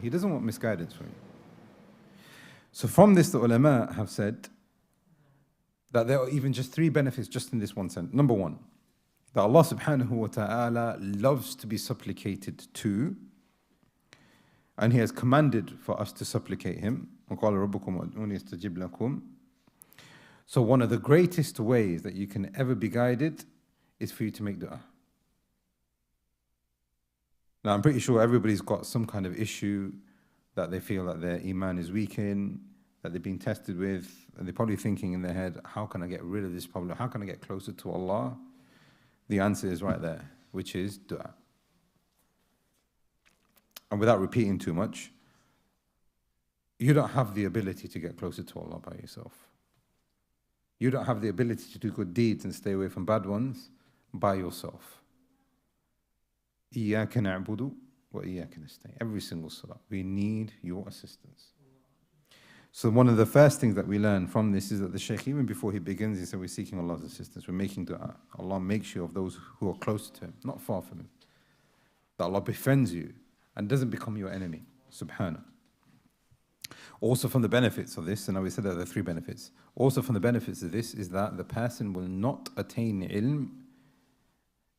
He doesn't want misguidance from you. So from this, the ulama have said that there are even just 3 benefits just in this one sentence. Number 1, that Allah subhanahu wa ta'ala loves to be supplicated to, and He has commanded for us to supplicate Him. وَقَالَ رَبُّكُمْ وَادْعُونِي أَسْتَجِبْ لَكُمْ. So one of the greatest ways that you can ever be guided is for you to make dua. Now I'm pretty sure everybody's got some kind of issue that they feel that their iman is weak in, that they're being tested with, and they're probably thinking in their head, how can I get rid of this problem? How can I get closer to Allah? The answer is right there, which is dua. And without repeating too much, you don't have the ability to get closer to Allah by yourself. You don't have the ability to do good deeds and stay away from bad ones by yourself. إِيَّاكَ نَعْبُدُ وَإِيَّاكَ نَسْتَعِينُ. Every single salah, we need your assistance. So one of the first things that we learn from this is that the Shaykh, even before he begins, he said we're seeking Allah's assistance, we're making dua. Allah makes you of those who are close to Him, not far from Him. That Allah befriends you and doesn't become your enemy, subhanahu. Also from the benefits of this, and we said that there are 3 benefits. Also from the benefits of this is that the person will not attain ilm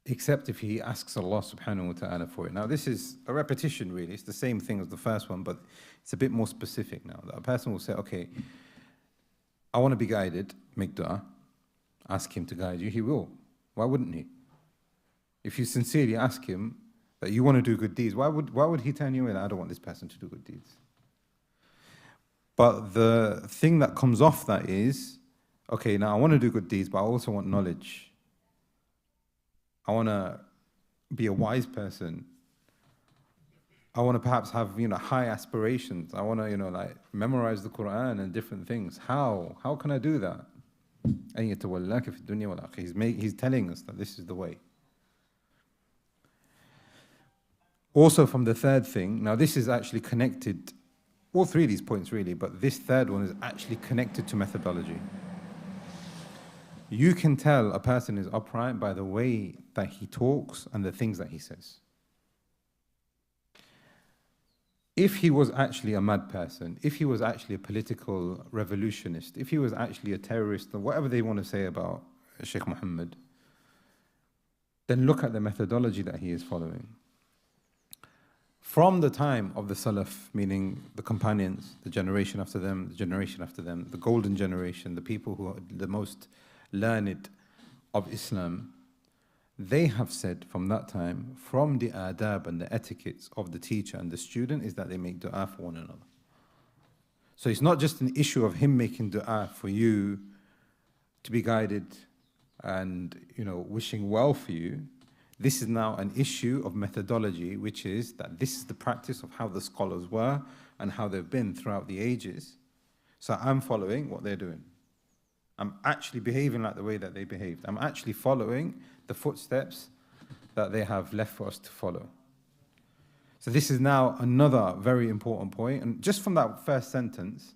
except if he asks Allah subhanahu wa ta'ala for it. Now this is a repetition really, it's the same thing as the first one, but it's a bit more specific now. That a person will say, okay, I want to be guided, make dua, ask Him to guide you, He will. Why wouldn't He? If you sincerely ask Him that you want to do good deeds, why would He turn you away? I don't want this person to do good deeds. But the thing that comes off that is, okay, now I want to do good deeds, but I also want knowledge. I want to be a wise person. I want to perhaps have, high aspirations. I want to, memorize the Quran and different things. How? How can I do that? He's telling us that this is the way. Also from the third thing, now this is actually connected, all 3 of these points really, but this third one is actually connected to methodology. You can tell a person is upright by the way that he talks and the things that he says. If he was actually a mad person, if he was actually a political revolutionist, if he was actually a terrorist, or whatever they want to say about Sheikh Muhammad, then look at the methodology that he is following. From the time of the Salaf, meaning the companions, the generation after them, the generation after them, the golden generation, the people who are the most learned of Islam, they have said from that time, from the adab and the etiquettes of the teacher and the student, is that they make dua for one another. So it's not just an issue of him making dua for you to be guided and wishing well for you. This is now an issue of methodology, which is that this is the practice of how the scholars were and how they've been throughout the ages. So I'm following what they're doing. I'm actually behaving like the way that they behaved. I'm actually following the footsteps that they have left for us to follow. So this is now another very important point. And just from that first sentence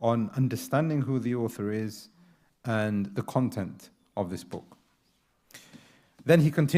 on understanding who the author is and the content of this book. Then he continues.